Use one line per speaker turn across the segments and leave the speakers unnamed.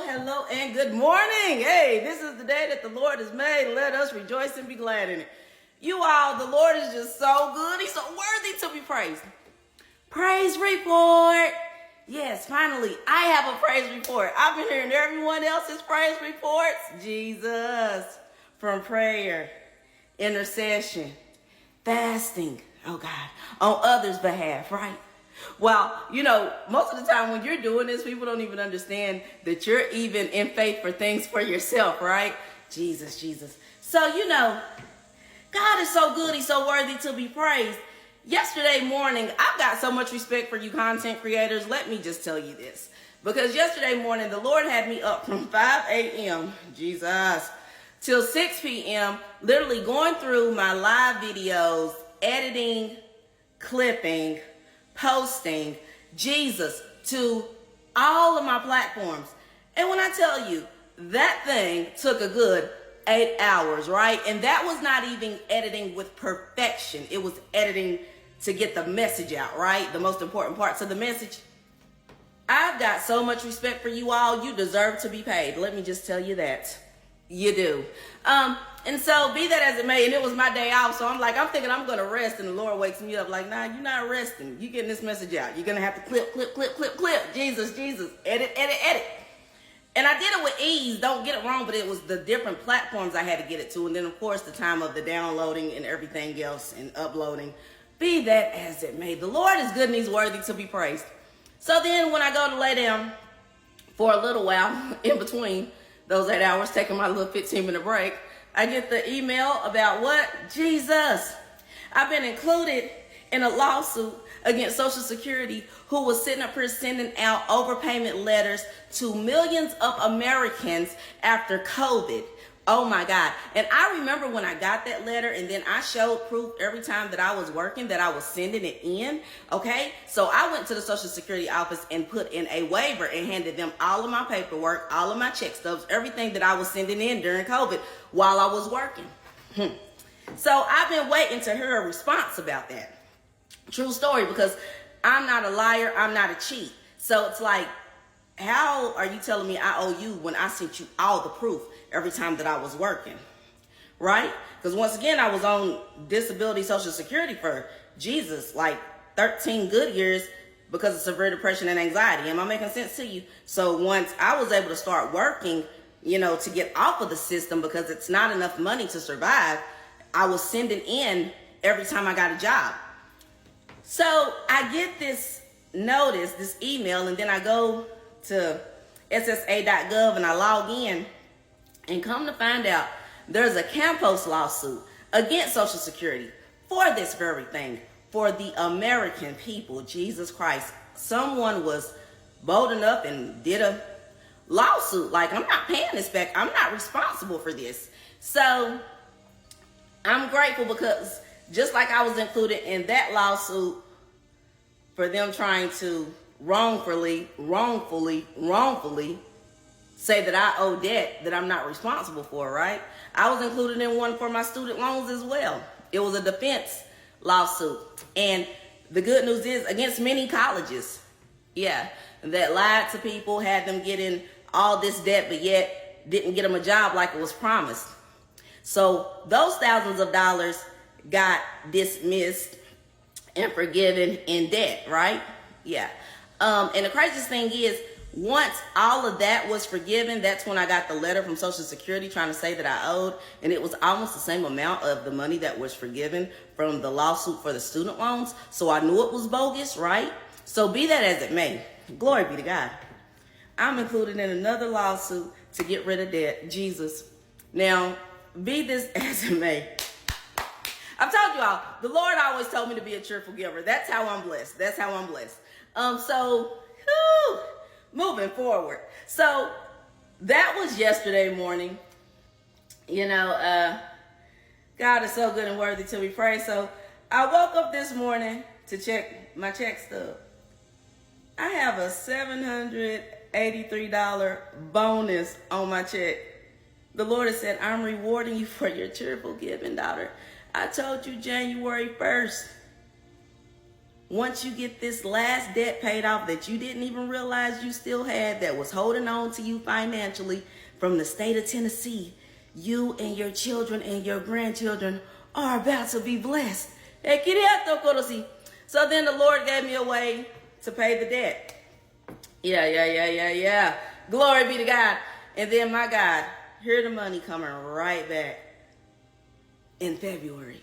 Hello, and good morning. Hey, this is the day that the Lord has made. Let us rejoice and be glad in it. You all, the Lord is just so good. He's so worthy to be praised. Praise report. Yes, finally, I have a praise report. I've been hearing everyone else's praise reports. Jesus, from prayer, intercession, fasting, oh God, on others' behalf, right? Well, most of the time when you're doing this, people don't even understand that you're even in faith for things for yourself, right? Jesus. So, God is so good. He's so worthy to be praised. Yesterday morning, I've got so much respect for you content creators. Let me just tell you this. Because yesterday morning, the Lord had me up from 5 a.m., Jesus, till 6 p.m., literally going through my live videos, editing, clipping, posting, Jesus, to all of my platforms. And when I tell you, that thing took a good 8 hours, right? And that was not even editing with perfection. It was editing to get the message out, right? The most important parts of the message. I've got so much respect for you all. You deserve to be paid. Let me just tell you that. You do. And so be that as it may, and it was my day off, so I'm thinking I'm going to rest, and the Lord wakes me up like, nah, you're not resting. You're getting this message out. You're going to have to clip. Jesus. Edit. And I did it with ease. Don't get it wrong, but it was the different platforms I had to get it to. And then, of course, the time of the downloading and everything else and uploading. Be that as it may. The Lord is good and he's worthy to be praised. So then when I go to lay down for a little while in between those 8 hours, taking my little 15-minute break, I get the email about what? Jesus. I've been included in a lawsuit against Social Security, who was sitting up here sending out overpayment letters to millions of Americans after COVID. Oh my God. And I remember when I got that letter, and then I showed proof every time that I was working that I was sending it in. Okay. So I went to the Social Security office and put in a waiver and handed them all of my paperwork, all of my check stubs, everything that I was sending in during COVID while I was working. So I've been waiting to hear a response about that. True story, because I'm not a liar. I'm not a cheat. So it's like, how are you telling me I owe you when I sent you all the proof every time that I was working, right? Because once again, I was on disability Social Security for Jesus, like 13 good years because of severe depression and anxiety. Am I making sense to you? So once I was able to start working, to get off of the system because it's not enough money to survive, I was sending in every time I got a job. So I get this notice, this email, and then I go to SSA.gov and I log in, and come to find out there's a Campos lawsuit against Social Security for this very thing, for the American people. Jesus Christ. Someone was bold enough and did a lawsuit. Like, I'm not paying this back. I'm not responsible for this. So I'm grateful because just like I was included in that lawsuit for them trying to wrongfully say that I owe debt that I'm not responsible for, right? I was included in one for my student loans as well. It was a defense lawsuit. And the good news is against many colleges, that lied to people, had them getting all this debt, but yet didn't get them a job like it was promised. So those thousands of dollars got dismissed and forgiven in debt, right? Yeah. And the craziest thing is, once all of that was forgiven, that's when I got the letter from Social Security trying to say that I owed. And it was almost the same amount of the money that was forgiven from the lawsuit for the student loans. So I knew it was bogus, right? So be that as it may, glory be to God, I'm included in another lawsuit to get rid of debt. Jesus. Now, be this as it may, I've told you all, the Lord always told me to be a cheerful giver. That's how I'm blessed. Moving forward. So that was yesterday morning. God is so good and worthy to be praised. So I woke up this morning to check my check stub. I have a $783 bonus on my check. The Lord has said, I'm rewarding you for your cheerful giving, daughter. I told you January 1st. Once you get this last debt paid off that you didn't even realize you still had, that was holding on to you financially from the state of Tennessee, you and your children and your grandchildren are about to be blessed. So then the Lord gave me a way to pay the debt. Yeah. Glory be to God. And then, my God, here the money coming right back in February.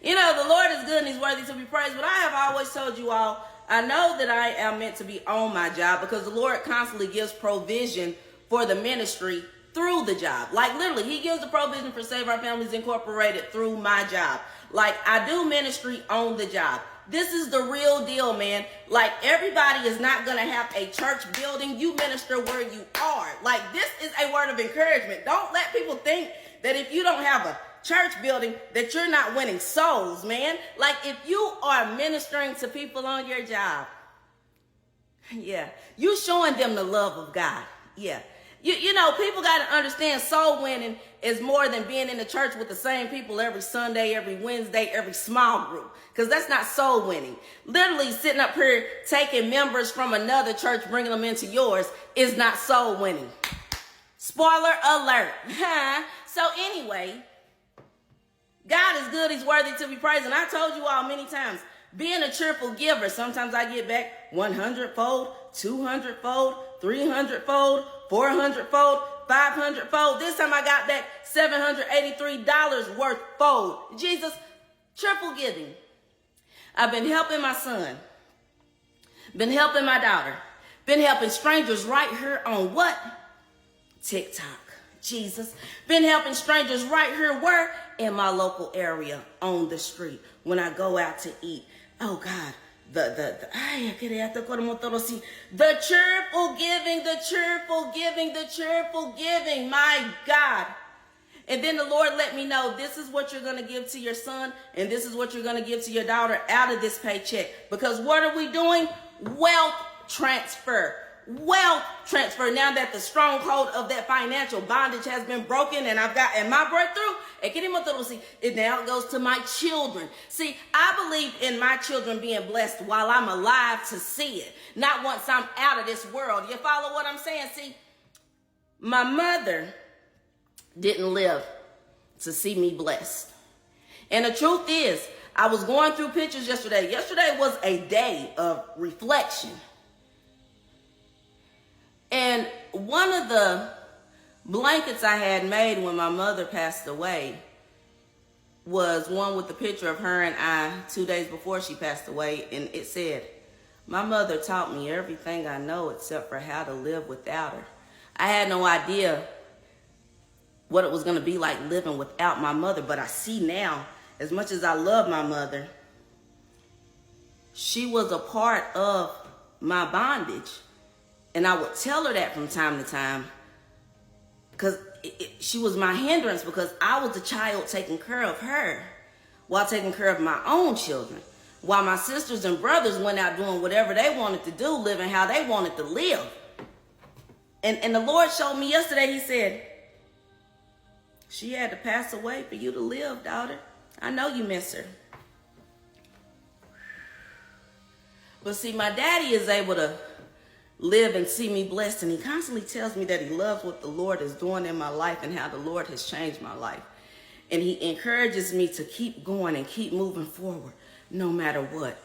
You know, the Lord is good and he's worthy to be praised, but I have always told you all, I know that I am meant to be on my job because the Lord constantly gives provision for the ministry through the job. Like literally, he gives the provision for Save Our Families Incorporated through my job. Like I do ministry on the job. This is the real deal, man. Like everybody is not going to have a church building. You minister where you are. Like this is a word of encouragement. Don't let people think that if you don't have a church building that you're not winning souls, man. Like if you are ministering to people on your job, yeah, you showing them the love of God. Yeah. You know, people got to understand soul winning is more than being in the church with the same people every Sunday, every Wednesday, every small group. Because that's not soul winning. Literally sitting up here taking members from another church, bringing them into yours is not soul winning. Spoiler alert. So anyway, God is good. He's worthy to be praised. And I told you all many times, being a cheerful giver, sometimes I get back 100-fold, 200-fold, 300-fold, 400-fold, 500-fold. This time I got back $783 worth fold. Jesus, triple giving. I've been helping my son, been helping my daughter, been helping strangers right here on what? TikTok. Jesus. Been helping strangers right here where? In my local area on the street when I go out to eat. Oh God. The cheerful giving, my God. And then the Lord let me know this is what you're going to give to your son and this is what you're going to give to your daughter out of this paycheck. Because what are we doing? Wealth transfer. Wealth transfer. Now that the stronghold of that financial bondage has been broken and I've got in my breakthrough, it now goes to my children. See, I believe in my children being blessed while I'm alive to see it, not once I'm out of this world. You follow what I'm saying? See, my mother didn't live to see me blessed. And the truth is, I was going through pictures yesterday. Yesterday was a day of reflection. And one of the blankets I had made when my mother passed away was one with the picture of her and I 2 days before she passed away. And it said, my mother taught me everything I know except for how to live without her. I had no idea what it was going to be like living without my mother. But I see now, as much as I love my mother, she was a part of my bondage. And I would tell her that from time to time because she was my hindrance because I was the child taking care of her while taking care of my own children. While my sisters and brothers went out doing whatever they wanted to do, living how they wanted to live. And the Lord showed me yesterday, he said, she had to pass away for you to live, daughter. I know you miss her. But see, my daddy is able to live and see me blessed, and he constantly tells me that he loves what the Lord is doing in my life and how the Lord has changed my life. And he encourages me to keep going and keep moving forward no matter what.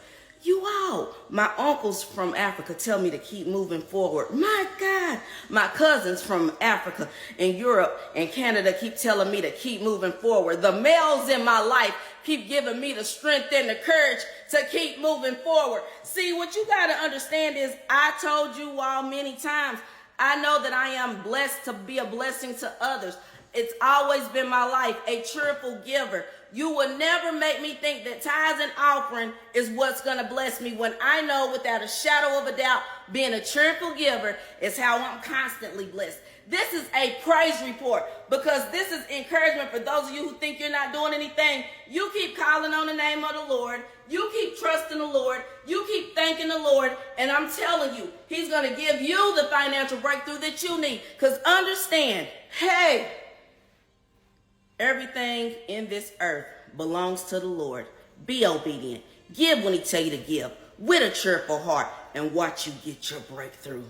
You all, my uncles from Africa tell me to keep moving forward. My God, my cousins from Africa and Europe and Canada keep telling me to keep moving forward. The males in my life keep giving me the strength and the courage to keep moving forward. See, what you got to understand is I told you all many times, I know that I am blessed to be a blessing to others. It's always been my life, a cheerful giver. You will never make me think that tithes and offering is what's going to bless me when I know without a shadow of a doubt, being a cheerful giver is how I'm constantly blessed. This is a praise report because this is encouragement for those of you who think you're not doing anything. You keep calling on the name of the Lord. You keep trusting the Lord. You keep thanking the Lord. And I'm telling you, he's going to give you the financial breakthrough that you need. Because understand, hey, everything in this earth belongs to the Lord. Be obedient. Give when he tell you to give. with a cheerful heart and watch you get your breakthrough.